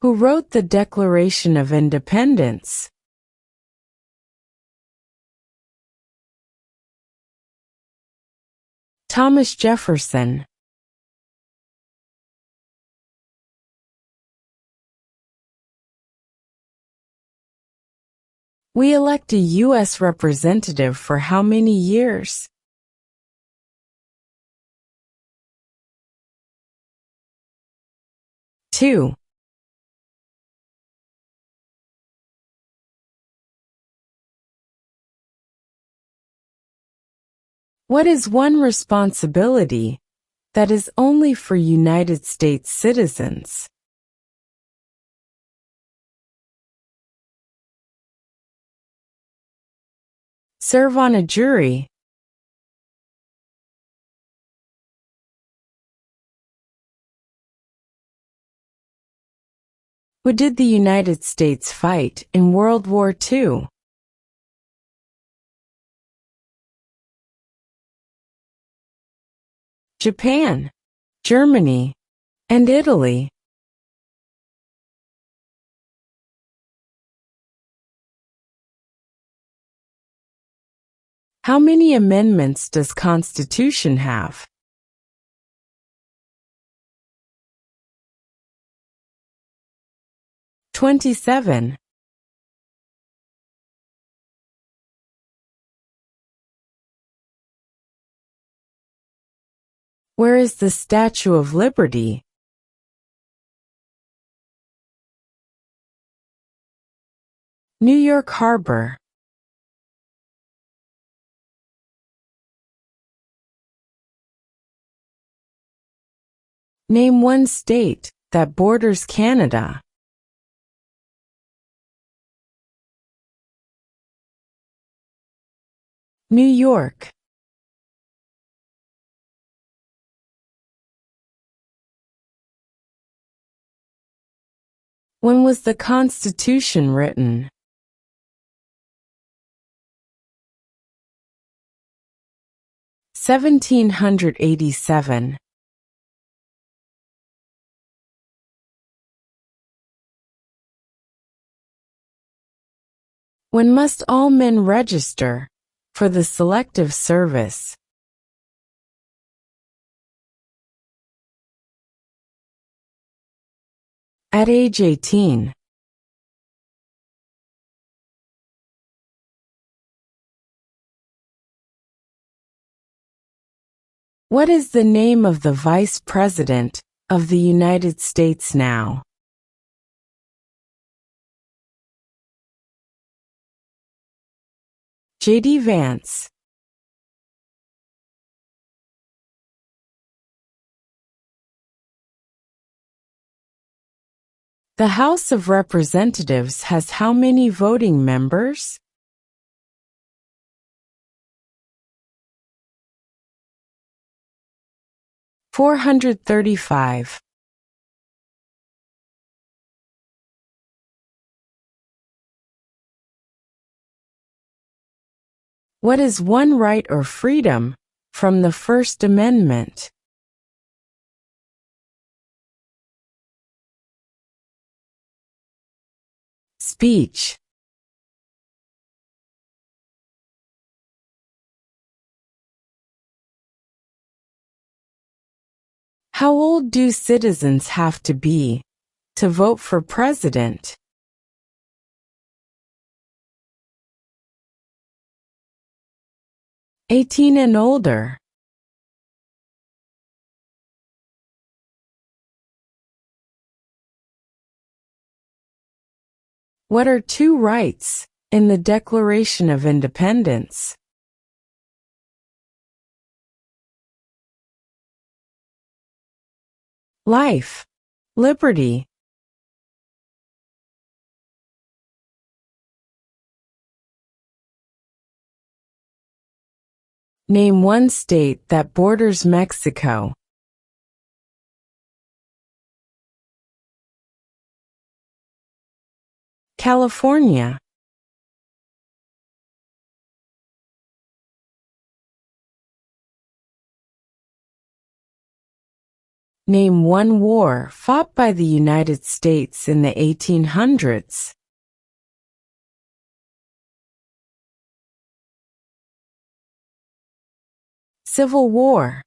Who wrote the Declaration of Independence? Thomas Jefferson. We elect a U.S. representative for how many years? Two. What is one responsibility that is only for United States citizens? Serve on a jury. Who did the United States fight in World War II? Japan, Germany, and Italy. How many amendments does Constitution have? 27. Where is the Statue of Liberty? New York Harbor. Name one state that borders Canada. New York. When was the Constitution written? (1787). When must all men register for the Selective Service? At age 18. What is the name of the Vice President of the United States now? J.D. Vance. The House of Representatives has how many voting members? 435. What is one right or freedom from the First Amendment? Speech. How old do citizens have to be to vote for president? 18 and older. What are two rights in the Declaration of Independence? Life, liberty. Name one state that borders Mexico. California. Name one war fought by the United States in the 1800s. Civil War.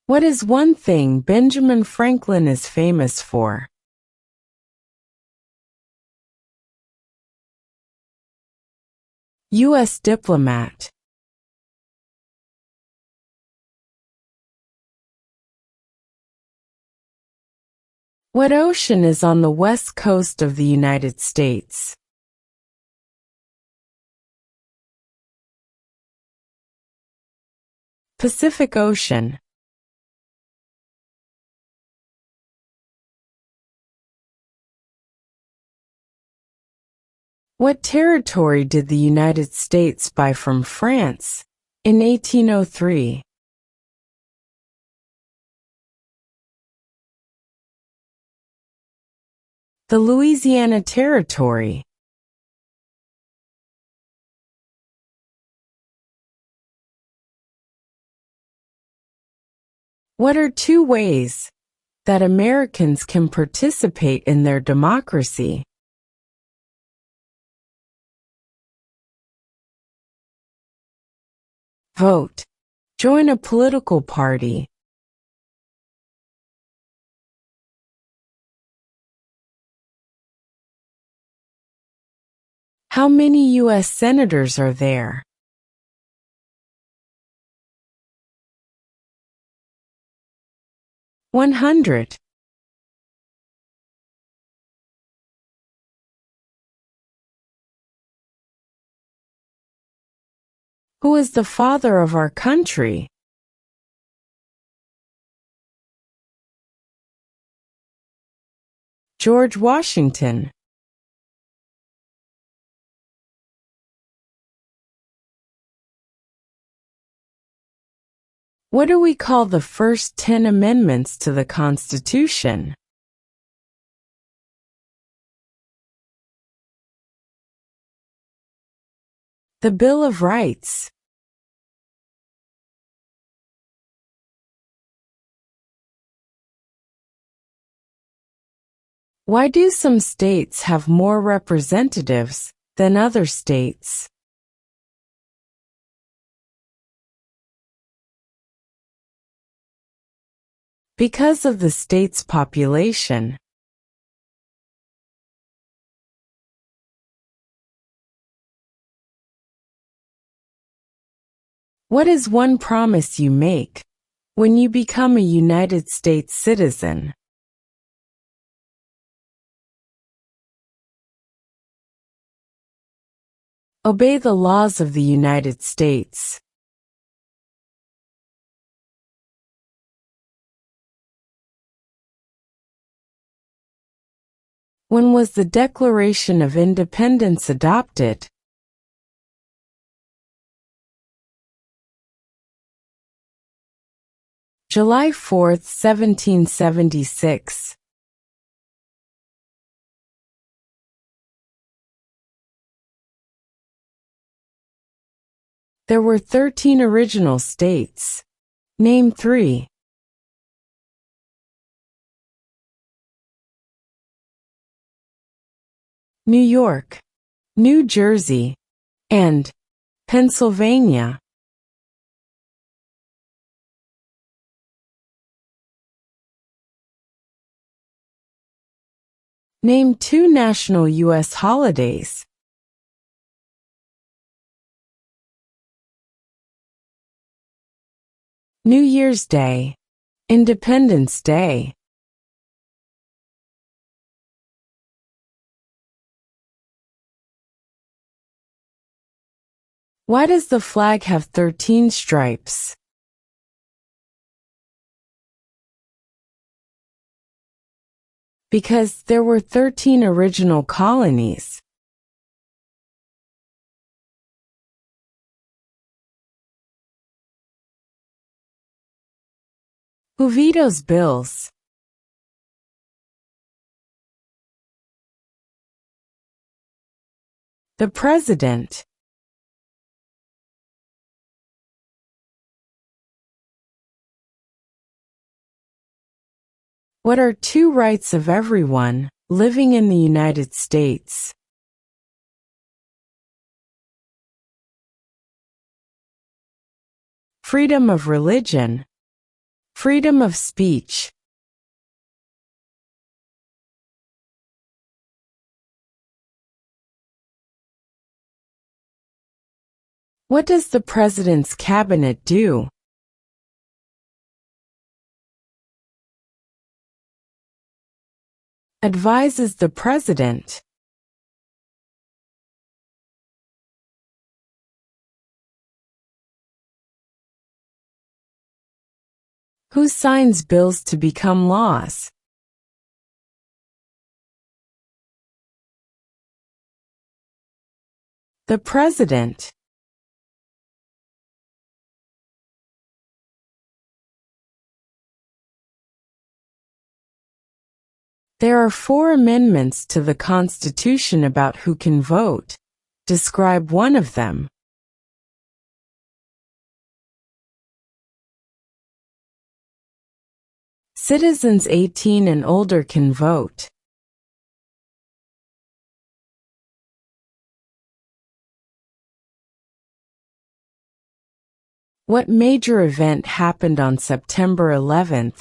What is one thing Benjamin Franklin is famous for? U.S. diplomat. What ocean is on the west coast of the United States? Pacific Ocean. What territory did the United States buy from France in 1803? The Louisiana Territory. What are two ways that Americans can participate in their democracy? Vote. Join a political party. How many U.S. senators are there? 100. Who is the father of our country? George Washington. What do we call the first 10 amendments to the Constitution? The Bill of Rights. Why do some states have more representatives than other states? Because of the state's population. What is one promise you make when you become a United States citizen? Obey the laws of the United States. When was the Declaration of Independence adopted? July 4, 1776. There were 13 original states. Name 3. New York, New Jersey, and Pennsylvania. Name 2 national U.S. holidays. New Year's Day, Independence Day. Why does the flag have 13 stripes? Because there were 13 original colonies. Who vetoes bills? The President. What are two rights of everyone living in the United States? Freedom of religion. Freedom of speech. What does the President's cabinet do? Advises the President. Who signs bills to become laws? The President. There are 4 amendments to the Constitution about who can vote. Describe one of them. Citizens 18 and older can vote. What major event happened on September 11,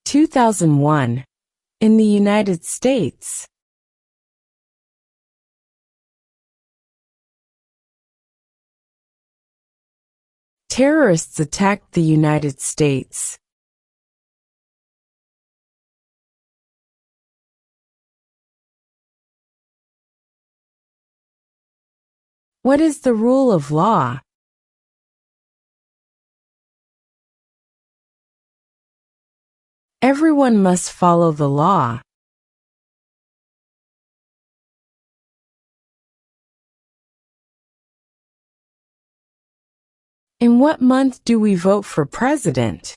2001, in the United States? Terrorists attacked the United States. What is the rule of law? Everyone must follow the law. In what month do we vote for president?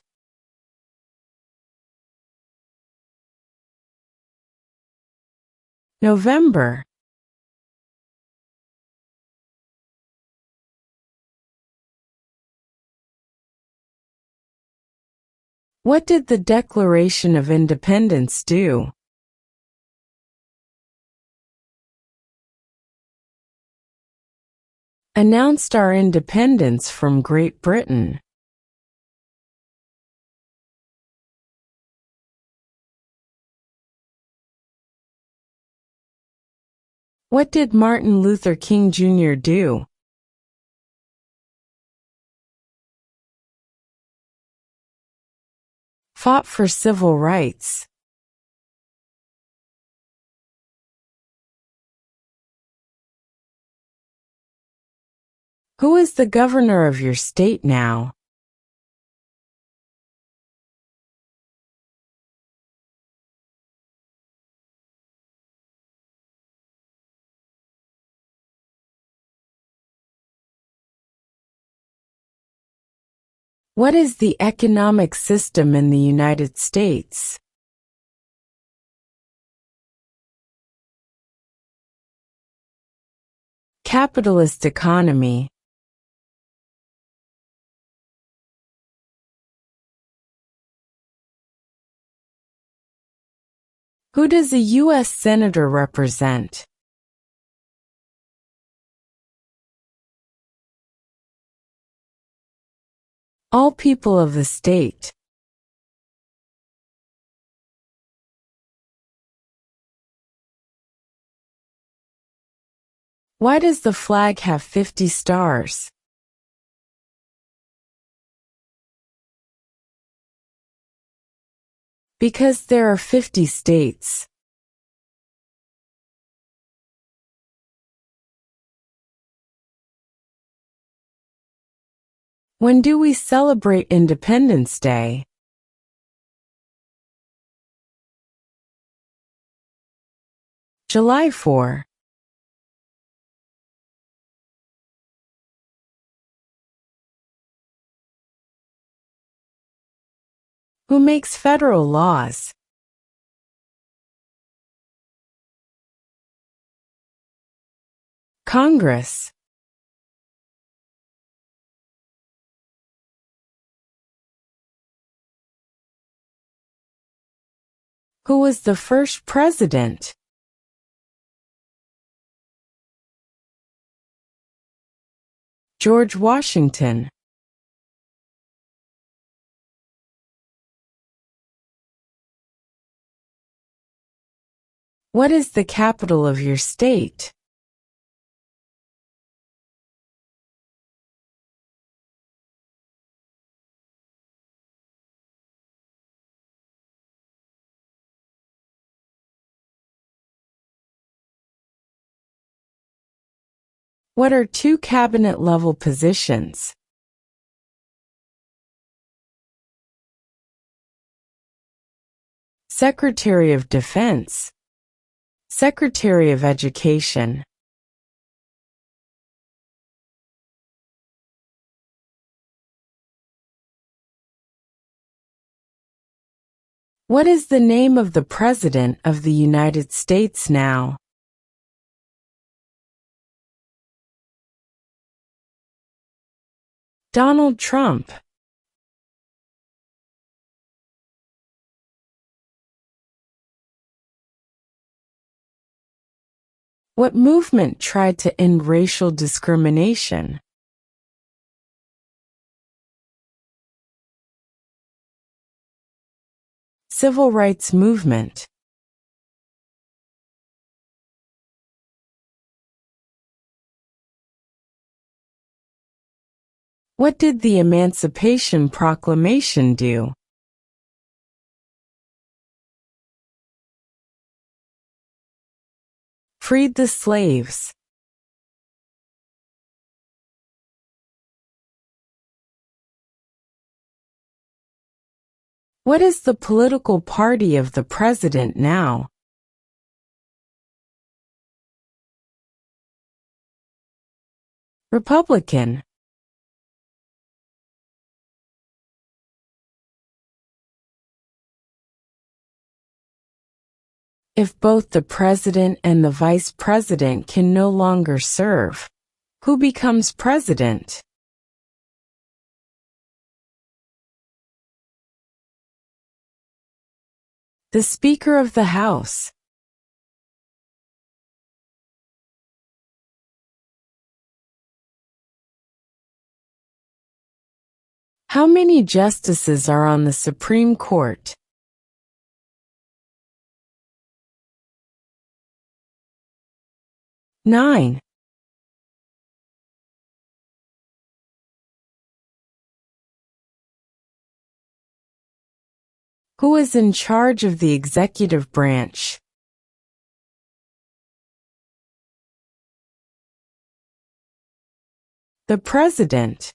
November. What did the Declaration of Independence do? Announced our independence from Great Britain. What did Martin Luther King Jr. do? Fought for civil rights. Who is the governor of your state now? What is the economic system in the United States? Capitalist economy. Who does a U.S. Senator represent? All people of the state. Why does the flag have 50 stars? Because there are 50 states. When do we celebrate Independence Day? July 4. Who makes federal laws? Congress. Who was the first president? George Washington. What is the capital of your state? What are two cabinet-level positions? Secretary of Defense. Secretary of Education. What is the name of the President of the United States now? Donald Trump. What movement tried to end racial discrimination? Civil rights movement. What did the Emancipation Proclamation do? Freed the slaves. What is the political party of the president now? Republican. If both the president and the vice president can no longer serve, who becomes president? The Speaker of the House. How many justices are on the Supreme Court? 9. Who is in charge of the executive branch? The President.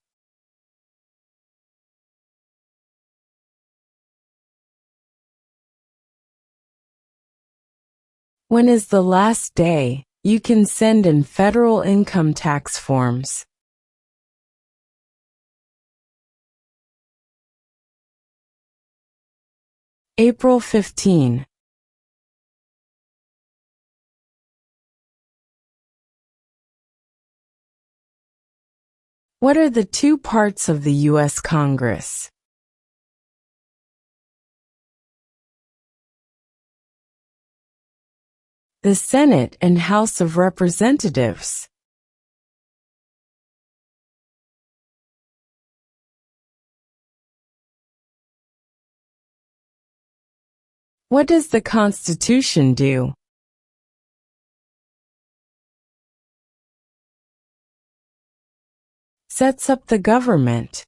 When is the last day you can send in federal income tax forms? April 15. What are the two parts of the U.S. Congress? The Senate and House of Representatives. What does the Constitution do? Sets up the government.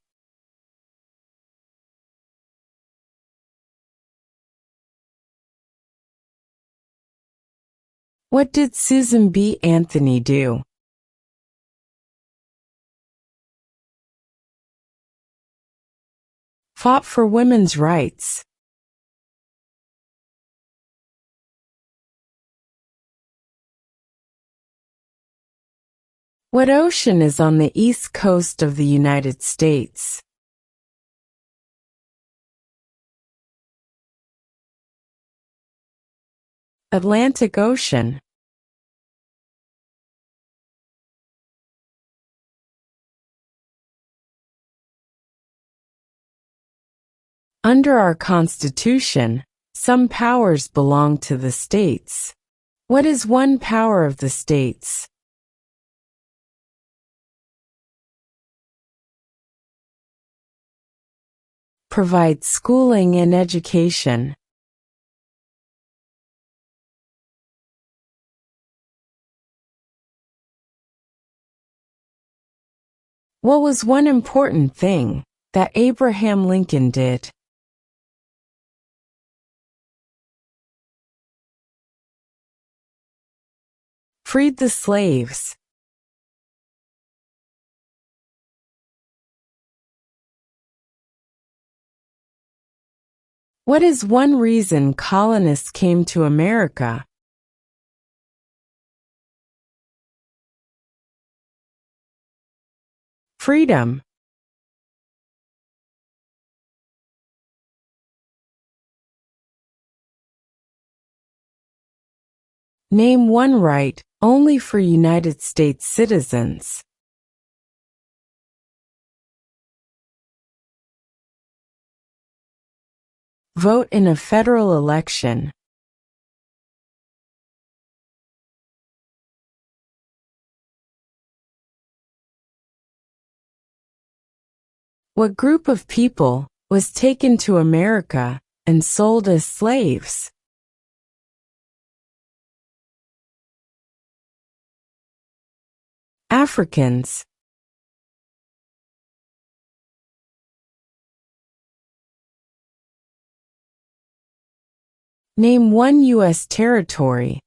What did Susan B. Anthony do? Fought for women's rights. What ocean is on the east coast of the United States? Atlantic Ocean. Under our Constitution, some powers belong to the states. What is one power of the states? Provide schooling and education. What was one important thing that Abraham Lincoln did? Freed the slaves. What is one reason colonists came to America? Freedom. Name one right only for United States citizens. Vote in a federal election. What group of people was taken to America and sold as slaves? Africans. Name one U.S. territory.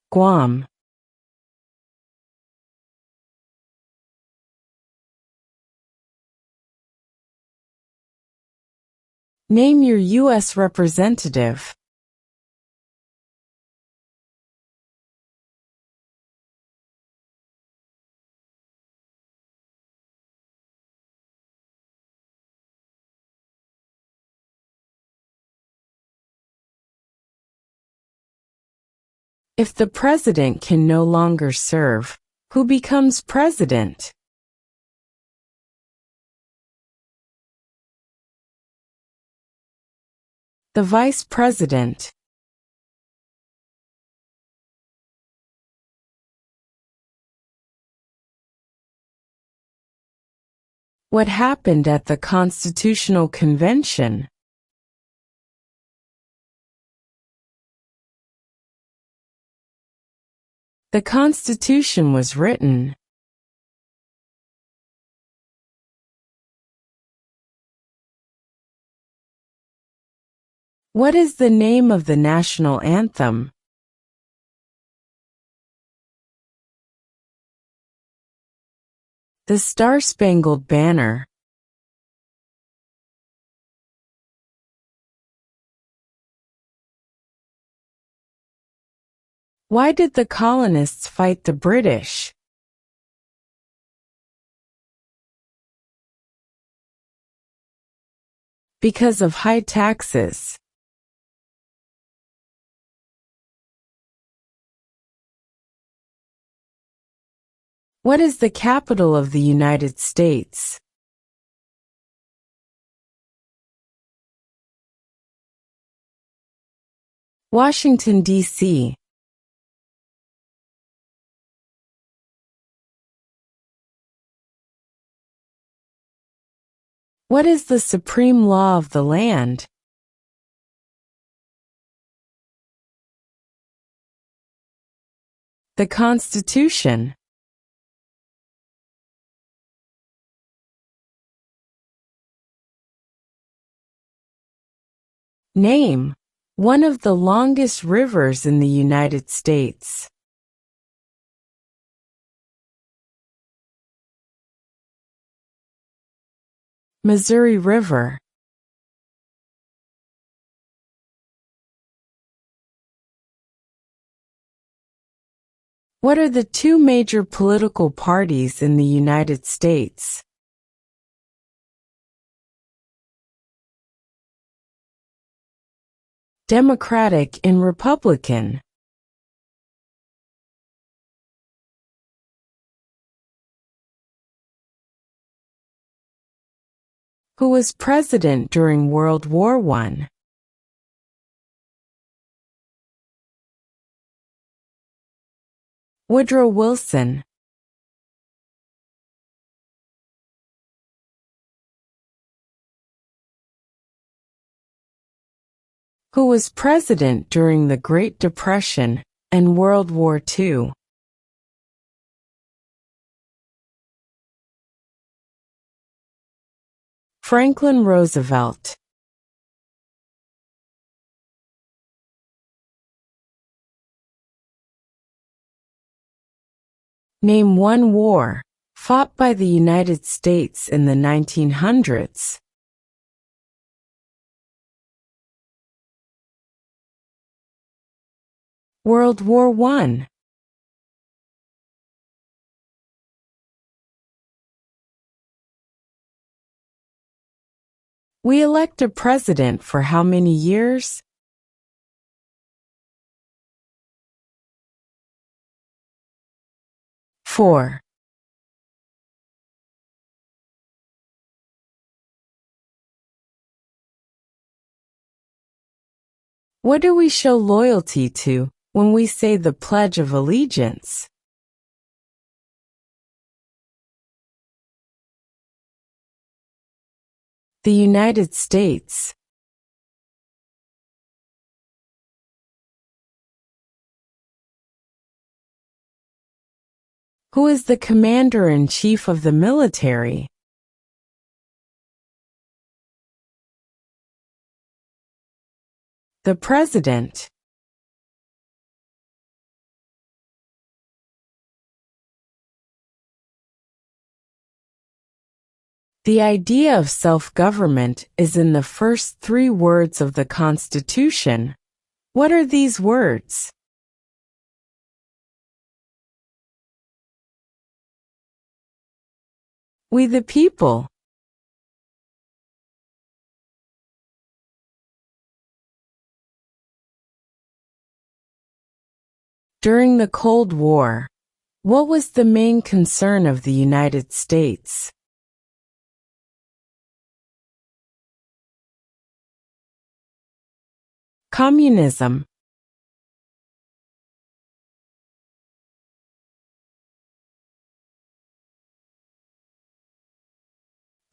Guam. Name your U.S. representative. If the president can no longer serve, who becomes president? The vice president. What happened at the Constitutional Convention? The Constitution was written. What is the name of the national anthem? The Star-Spangled Banner. Why did the colonists fight the British? Because of high taxes. What is the capital of the United States? Washington, D.C. What is the supreme law of the land? The Constitution. Name one of the longest rivers in the United States. Missouri River. What are the two major political parties in the United States? Democratic and Republican. Who was president during World War I? Woodrow Wilson. Who was president during the Great Depression and World War II? Franklin Roosevelt. Name one war fought by the United States in the 1900s. World War I. We elect a president for how many years? 4. What do we show loyalty to when we say the Pledge of Allegiance? The United States. Who is the Commander-in-Chief of the military? The President. The idea of self-government is in the first 3 words of the Constitution. What are these words? We the people. During the Cold War, what was the main concern of the United States? Communism.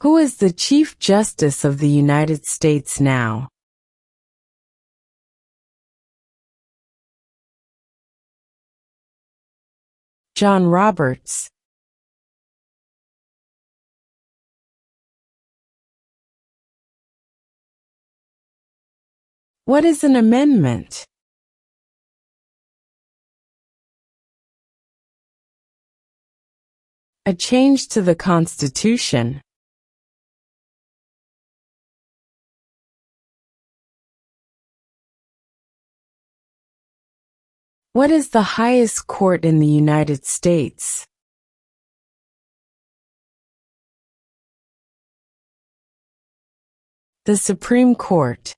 Who is the Chief Justice of the United States now? John Roberts. What is an amendment? A change to the Constitution. What is the highest court in the United States? The Supreme Court.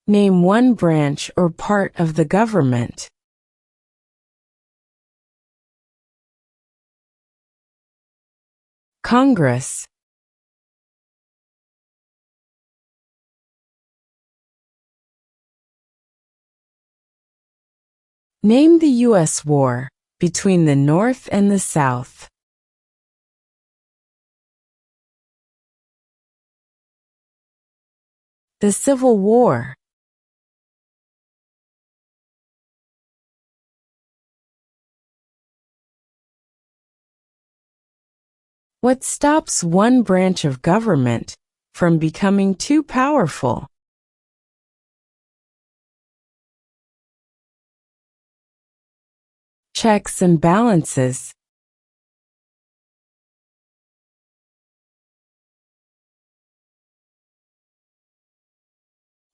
Name one branch or part of the government. Congress. Name the U.S. war between the North and the South. The Civil War. What stops one branch of government from becoming too powerful? Checks and balances.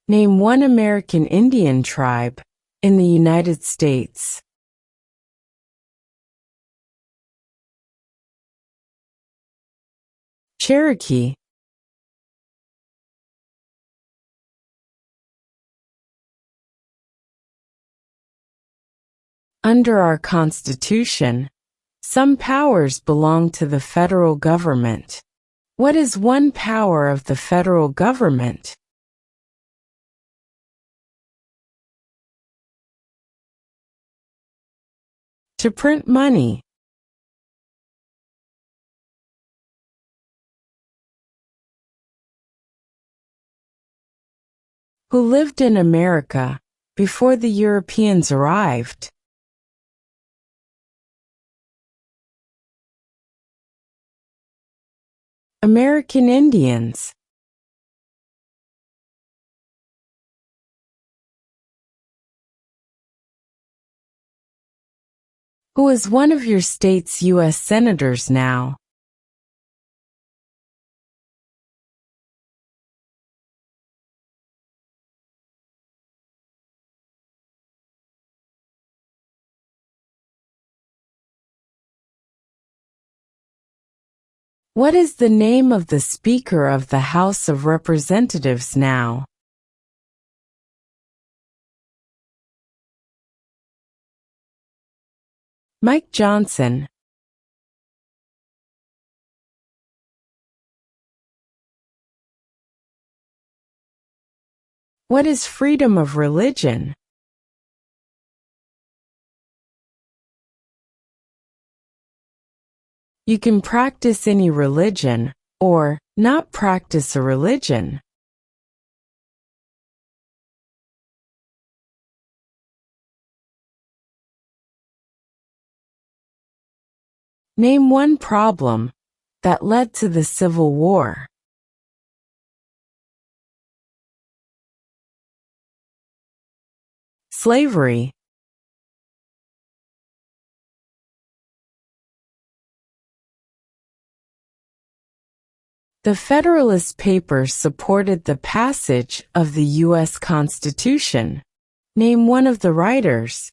Name one American Indian tribe in the United States. Cherokee. Under our Constitution, some powers belong to the federal government. What is one power of the federal government? To print money. Who lived in America before the Europeans arrived? American Indians. Who is one of your state's U.S. senators now? What is the name of the Speaker of the House of Representatives now? Mike Johnson. What is freedom of religion? You can practice any religion, or not practice a religion. Name one problem that led to the Civil War. Slavery. The Federalist Papers supported the passage of the U.S. Constitution. Name one of the writers.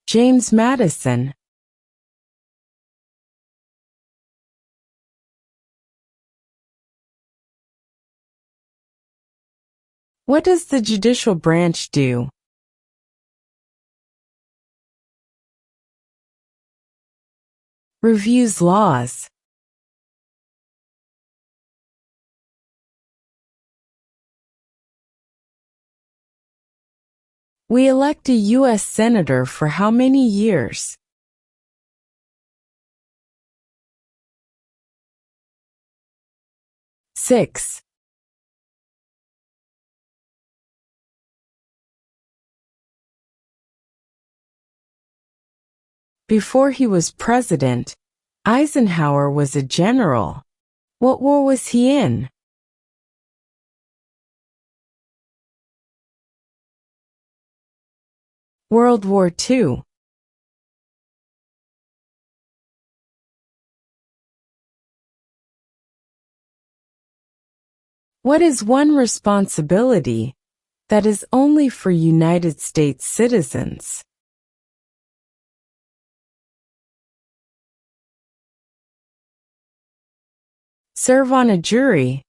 James Madison. What does the judicial branch do? Reviews laws. We elect a U.S. Senator for how many years? 6. Before he was president, Eisenhower was a general. What war was he in? World War II. What is one responsibility that is only for United States citizens? Serve on a jury.